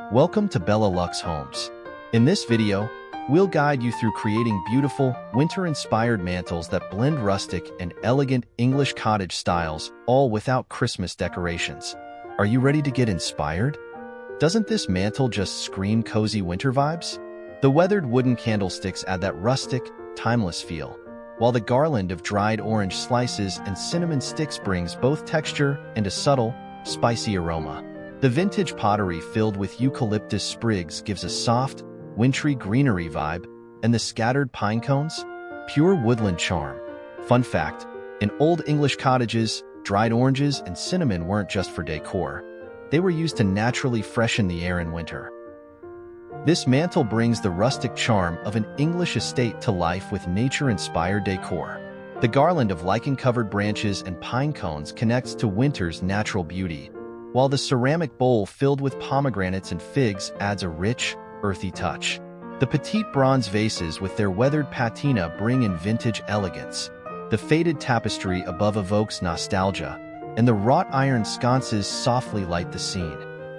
Welcome to Bella Lux Homes. In this video, we'll guide you through creating beautiful, winter-inspired mantels that blend rustic and elegant English cottage styles, all without Christmas decorations. Are you ready to get inspired? Doesn't this mantel just scream cozy winter vibes? The weathered wooden candlesticks add that rustic, timeless feel, while the garland of dried orange slices and cinnamon sticks brings both texture and a subtle, spicy aroma. The vintage pottery filled with eucalyptus sprigs gives a soft, wintry greenery vibe, and the scattered pine cones, pure woodland charm. Fun fact, in old English cottages, dried oranges and cinnamon weren't just for decor. They were used to naturally freshen the air in winter. This mantel brings the rustic charm of an English estate to life with nature-inspired decor. The garland of lichen-covered branches and pine cones connects to winter's natural beauty, while the ceramic bowl filled with pomegranates and figs adds a rich, earthy touch. The petite bronze vases with their weathered patina bring in vintage elegance. The faded tapestry above evokes nostalgia, and the wrought iron sconces softly light the scene.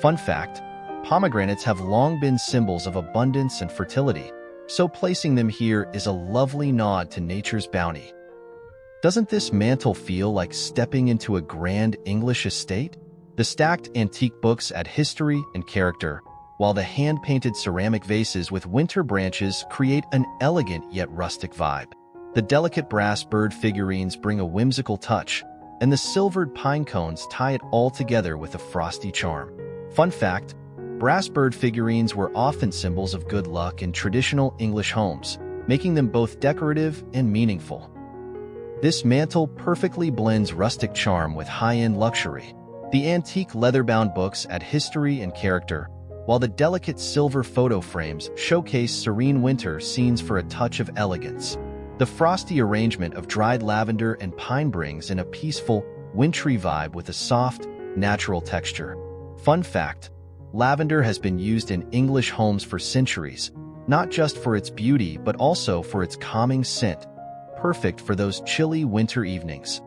Fun fact, pomegranates have long been symbols of abundance and fertility, so placing them here is a lovely nod to nature's bounty. Doesn't this mantel feel like stepping into a grand English estate? The stacked antique books add history and character, while the hand-painted ceramic vases with winter branches create an elegant yet rustic vibe. The delicate brass bird figurines bring a whimsical touch, and the silvered pine cones tie it all together with a frosty charm. Fun fact, brass bird figurines were often symbols of good luck in traditional English homes, making them both decorative and meaningful. This mantel perfectly blends rustic charm with high-end luxury. The antique leather-bound books add history and character, while the delicate silver photo frames showcase serene winter scenes for a touch of elegance. The frosty arrangement of dried lavender and pine brings in a peaceful, wintry vibe with a soft, natural texture. Fun fact, lavender has been used in English homes for centuries, not just for its beauty but also for its calming scent, perfect for those chilly winter evenings.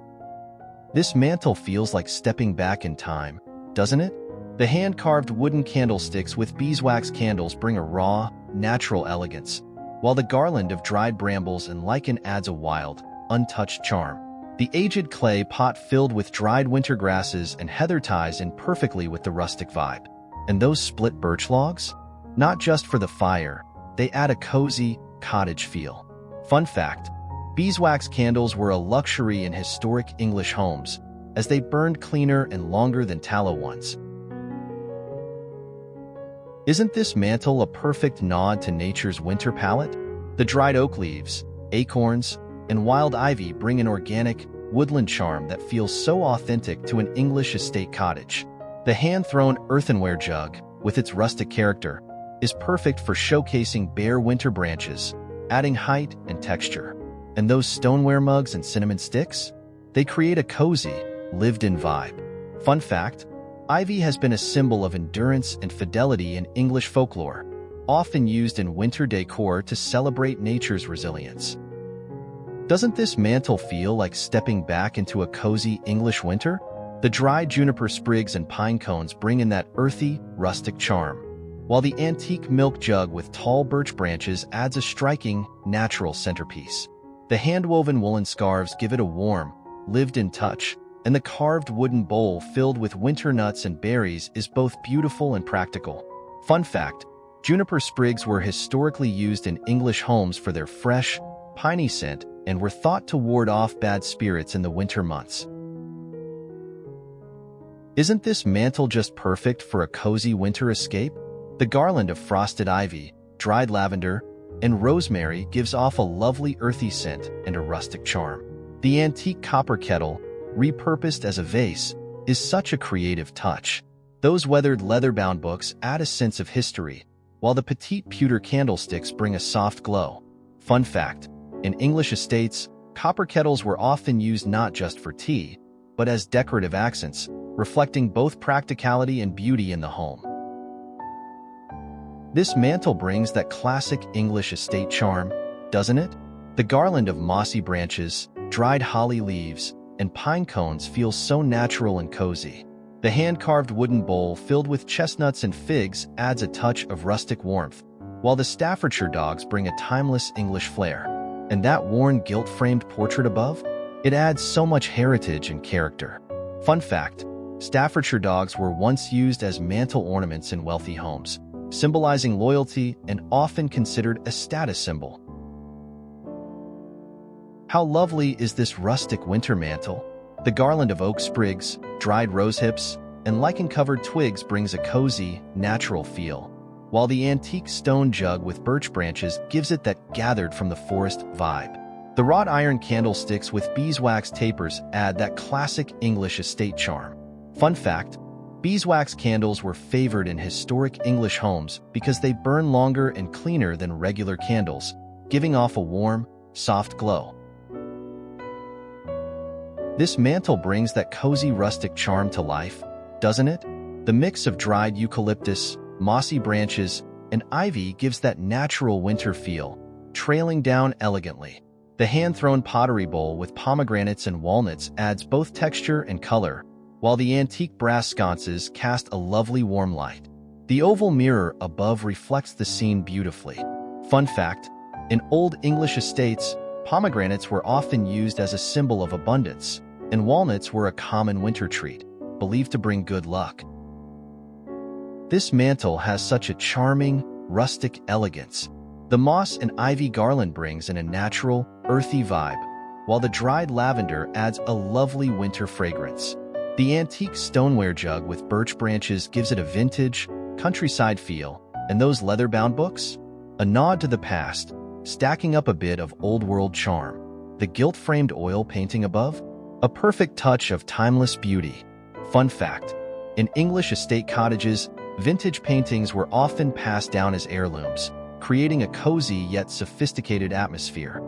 This mantel feels like stepping back in time, doesn't it? The hand-carved wooden candlesticks with beeswax candles bring a raw, natural elegance, while the garland of dried brambles and lichen adds a wild, untouched charm. The aged clay pot filled with dried winter grasses and heather ties in perfectly with the rustic vibe. And those split birch logs? Not just for the fire, they add a cozy, cottage feel. Fun fact, beeswax candles were a luxury in historic English homes, as they burned cleaner and longer than tallow ones. Isn't this mantel a perfect nod to nature's winter palette? The dried oak leaves, acorns, and wild ivy bring an organic, woodland charm that feels so authentic to an English estate cottage. The hand-thrown earthenware jug, with its rustic character, is perfect for showcasing bare winter branches, adding height and texture. And those stoneware mugs and cinnamon sticks? They create a cozy, lived-in vibe. Fun fact, ivy has been a symbol of endurance and fidelity in English folklore, often used in winter decor to celebrate nature's resilience. Doesn't this mantel feel like stepping back into a cozy English winter? The dried juniper sprigs and pine cones bring in that earthy, rustic charm, while the antique milk jug with tall birch branches adds a striking, natural centerpiece. The hand-woven woolen scarves give it a warm, lived-in touch, and the carved wooden bowl filled with winter nuts and berries is both beautiful and practical. Fun fact, juniper sprigs were historically used in English homes for their fresh, piney scent and were thought to ward off bad spirits in the winter months. Isn't this mantel just perfect for a cozy winter escape? The garland of frosted ivy, dried lavender, and rosemary gives off a lovely earthy scent and a rustic charm. The antique copper kettle, repurposed as a vase, is such a creative touch. Those weathered leather-bound books add a sense of history, while the petite pewter candlesticks bring a soft glow. Fun fact, in English estates, copper kettles were often used not just for tea, but as decorative accents, reflecting both practicality and beauty in the home. This mantel brings that classic English estate charm, doesn't it? The garland of mossy branches, dried holly leaves, and pine cones feels so natural and cozy. The hand-carved wooden bowl filled with chestnuts and figs adds a touch of rustic warmth, while the Staffordshire dogs bring a timeless English flair. And that worn gilt-framed portrait above? It adds so much heritage and character. Fun fact, Staffordshire dogs were once used as mantel ornaments in wealthy homes, symbolizing loyalty and often considered a status symbol. How lovely is this rustic winter mantel? The garland of oak sprigs, dried rose hips, and lichen-covered twigs brings a cozy, natural feel, while the antique stone jug with birch branches gives it that gathered from the forest vibe. The wrought iron candlesticks with beeswax tapers add that classic English estate charm. Fun fact, beeswax candles were favored in historic English homes because they burn longer and cleaner than regular candles, giving off a warm, soft glow. This mantel brings that cozy rustic charm to life, doesn't it? The mix of dried eucalyptus, mossy branches, and ivy gives that natural winter feel, trailing down elegantly. The hand-thrown pottery bowl with pomegranates and walnuts adds both texture and color, while the antique brass sconces cast a lovely warm light. The oval mirror above reflects the scene beautifully. Fun fact, in old English estates, pomegranates were often used as a symbol of abundance, and walnuts were a common winter treat, believed to bring good luck. This mantel has such a charming, rustic elegance. The moss and ivy garland brings in a natural, earthy vibe, while the dried lavender adds a lovely winter fragrance. The antique stoneware jug with birch branches gives it a vintage, countryside feel, and those leather-bound books? A nod to the past, stacking up a bit of old-world charm. The gilt-framed oil painting above? A perfect touch of timeless beauty. Fun fact, in English estate cottages, vintage paintings were often passed down as heirlooms, creating a cozy yet sophisticated atmosphere.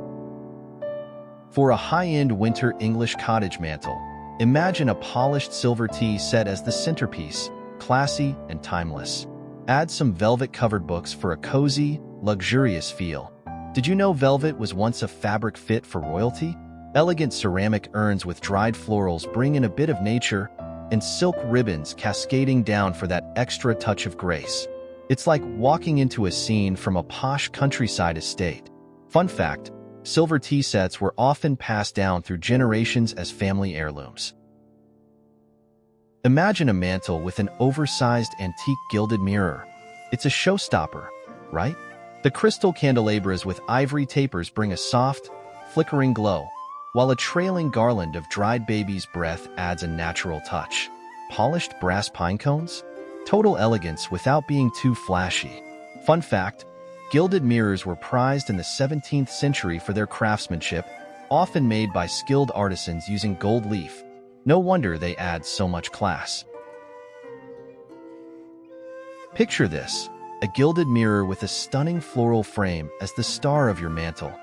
For a high-end winter English cottage mantel, imagine a polished silver tea set as the centerpiece, classy and timeless. Add some velvet-covered books for a cozy, luxurious feel. Did you know velvet was once a fabric fit for royalty? Elegant ceramic urns with dried florals bring in a bit of nature, and silk ribbons cascading down for that extra touch of grace. It's like walking into a scene from a posh countryside estate. Fun fact, silver tea sets were often passed down through generations as family heirlooms. Imagine a mantel with an oversized antique gilded mirror. It's a showstopper, right? The crystal candelabras with ivory tapers bring a soft, flickering glow, while a trailing garland of dried baby's breath adds a natural touch. Polished brass pine cones? Total elegance without being too flashy. Fun fact, gilded mirrors were prized in the 17th century for their craftsmanship, often made by skilled artisans using gold leaf. No wonder they add so much class. Picture this, a gilded mirror with a stunning floral frame as the star of your mantel.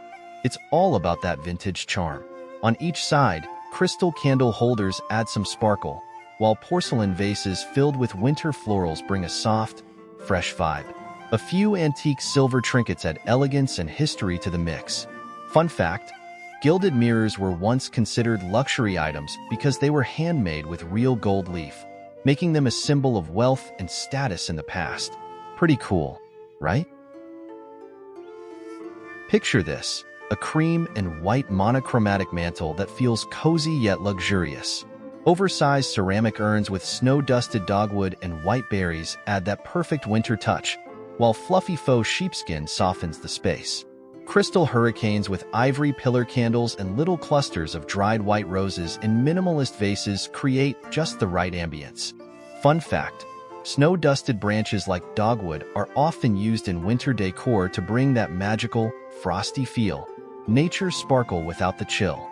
It's all about that vintage charm. On each side, crystal candle holders add some sparkle, while porcelain vases filled with winter florals bring a soft, fresh vibe. A few antique silver trinkets add elegance and history to the mix. Fun fact, gilded mirrors were once considered luxury items because they were handmade with real gold leaf, making them a symbol of wealth and status in the past. Pretty cool, right? Picture this, a cream and white monochromatic mantel that feels cozy yet luxurious. Oversized ceramic urns with snow-dusted dogwood and white berries add that perfect winter touch, while fluffy faux sheepskin softens the space. Crystal hurricanes with ivory pillar candles and little clusters of dried white roses in minimalist vases create just the right ambience. Fun fact, snow-dusted branches like dogwood are often used in winter decor to bring that magical, frosty feel. Nature's sparkle without the chill.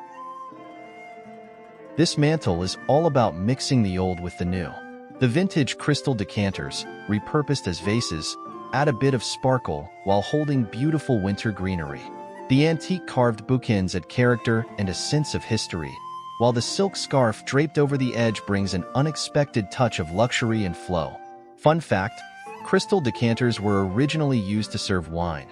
This mantel is all about mixing the old with the new. The vintage crystal decanters, repurposed as vases, add a bit of sparkle while holding beautiful winter greenery. The antique carved bookends add character and a sense of history, while the silk scarf draped over the edge brings an unexpected touch of luxury and flow. Fun fact, crystal decanters were originally used to serve wine,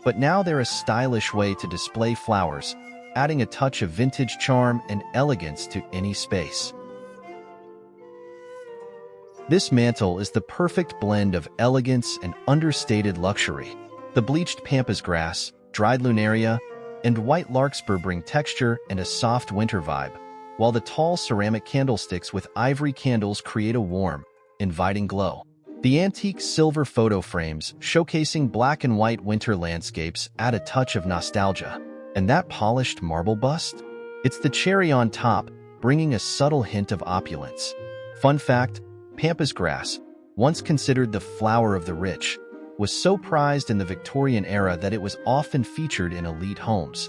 but now they're a stylish way to display flowers, adding a touch of vintage charm and elegance to any space. This mantel is the perfect blend of elegance and understated luxury. The bleached pampas grass, dried lunaria, and white larkspur bring texture and a soft winter vibe, while the tall ceramic candlesticks with ivory candles create a warm, inviting glow. The antique silver photo frames showcasing black and white winter landscapes add a touch of nostalgia. And that polished marble bust? It's the cherry on top, bringing a subtle hint of opulence. Fun fact, pampas grass, once considered the flower of the rich, was so prized in the Victorian era that it was often featured in elite homes.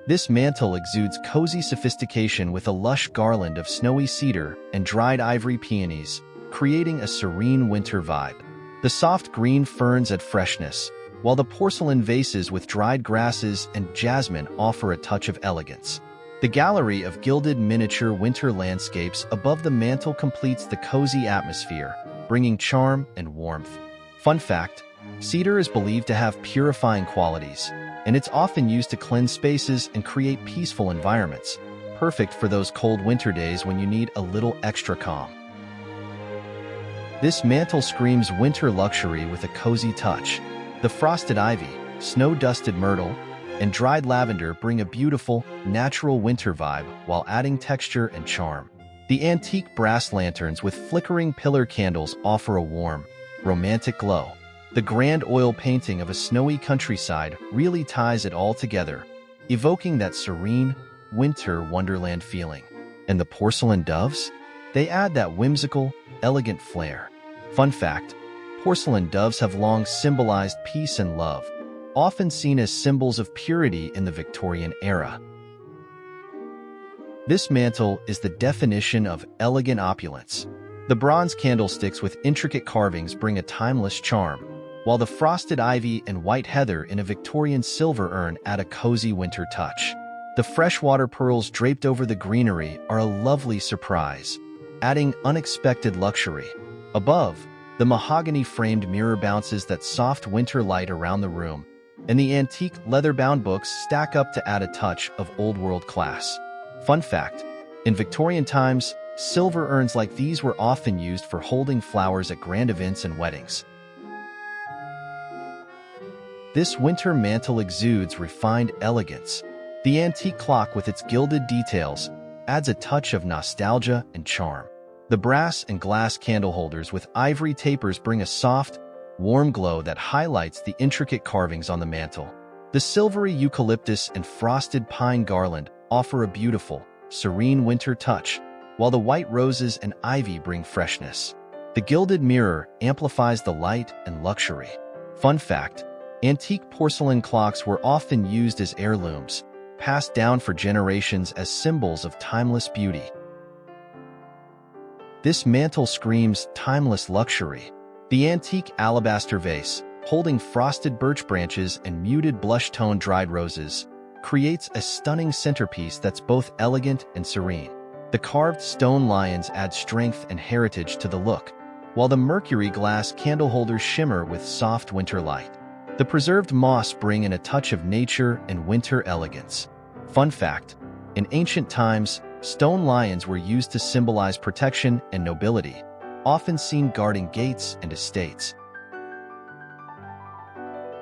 This mantel exudes cozy sophistication with a lush garland of snowy cedar and dried ivory peonies, creating a serene winter vibe. The soft green ferns add freshness, while the porcelain vases with dried grasses and jasmine offer a touch of elegance. The gallery of gilded miniature winter landscapes above the mantel completes the cozy atmosphere, bringing charm and warmth. Fun fact, cedar is believed to have purifying qualities, and it's often used to cleanse spaces and create peaceful environments, perfect for those cold winter days when you need a little extra calm. This mantel screams winter luxury with a cozy touch. The frosted ivy, snow-dusted myrtle, and dried lavender bring a beautiful, natural winter vibe while adding texture and charm. The antique brass lanterns with flickering pillar candles offer a warm, romantic glow. The grand oil painting of a snowy countryside really ties it all together, evoking that serene, winter wonderland feeling. And the porcelain doves? They add that whimsical, elegant flair. Fun fact, porcelain doves have long symbolized peace and love, often seen as symbols of purity in the Victorian era. This mantel is the definition of elegant opulence. The bronze candlesticks with intricate carvings bring a timeless charm, while the frosted ivy and white heather in a Victorian silver urn add a cozy winter touch. The freshwater pearls draped over the greenery are a lovely surprise, adding unexpected luxury. Above, the mahogany-framed mirror bounces that soft winter light around the room, and the antique leather-bound books stack up to add a touch of old-world class. Fun fact, in Victorian times, silver urns like these were often used for holding flowers at grand events and weddings. This winter mantel exudes refined elegance. The antique clock with its gilded details adds a touch of nostalgia and charm. The brass and glass candle holders with ivory tapers bring a soft, warm glow that highlights the intricate carvings on the mantel. The silvery eucalyptus and frosted pine garland offer a beautiful, serene winter touch, while the white roses and ivy bring freshness. The gilded mirror amplifies the light and luxury. Fun fact, antique porcelain clocks were often used as heirlooms, passed down for generations as symbols of timeless beauty. This mantel screams timeless luxury. The antique alabaster vase, holding frosted birch branches and muted blush-tone dried roses, creates a stunning centerpiece that's both elegant and serene. The carved stone lions add strength and heritage to the look, while the mercury glass candle holders shimmer with soft winter light. The preserved moss bring in a touch of nature and winter elegance. Fun fact, in ancient times, stone lions were used to symbolize protection and nobility, often seen guarding gates and estates.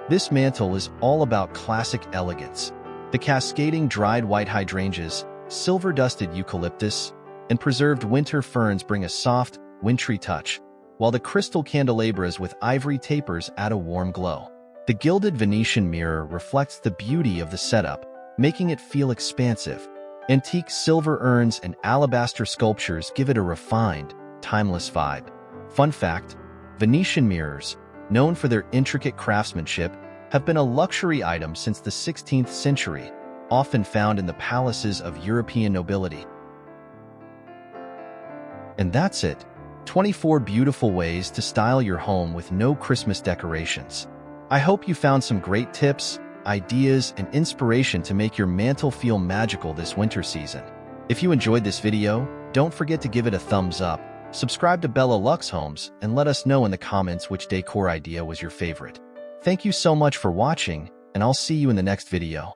This mantel is all about classic elegance. The cascading dried white hydrangeas, silver-dusted eucalyptus, and preserved winter ferns bring a soft, wintry touch, while the crystal candelabras with ivory tapers add a warm glow. The gilded Venetian mirror reflects the beauty of the setup, making it feel expansive. Antique silver urns and alabaster sculptures give it a refined, timeless vibe. Fun fact, Venetian mirrors, known for their intricate craftsmanship, have been a luxury item since the 16th century, often found in the palaces of European nobility. And that's it. 24 beautiful ways to style your home with no Christmas decorations. I hope you found some great tips, ideas, and inspiration to make your mantel feel magical this winter season. If you enjoyed this video, don't forget to give it a thumbs up, subscribe to Bella Lux Homes, and let us know in the comments which decor idea was your favorite. Thank you so much for watching, and I'll see you in the next video.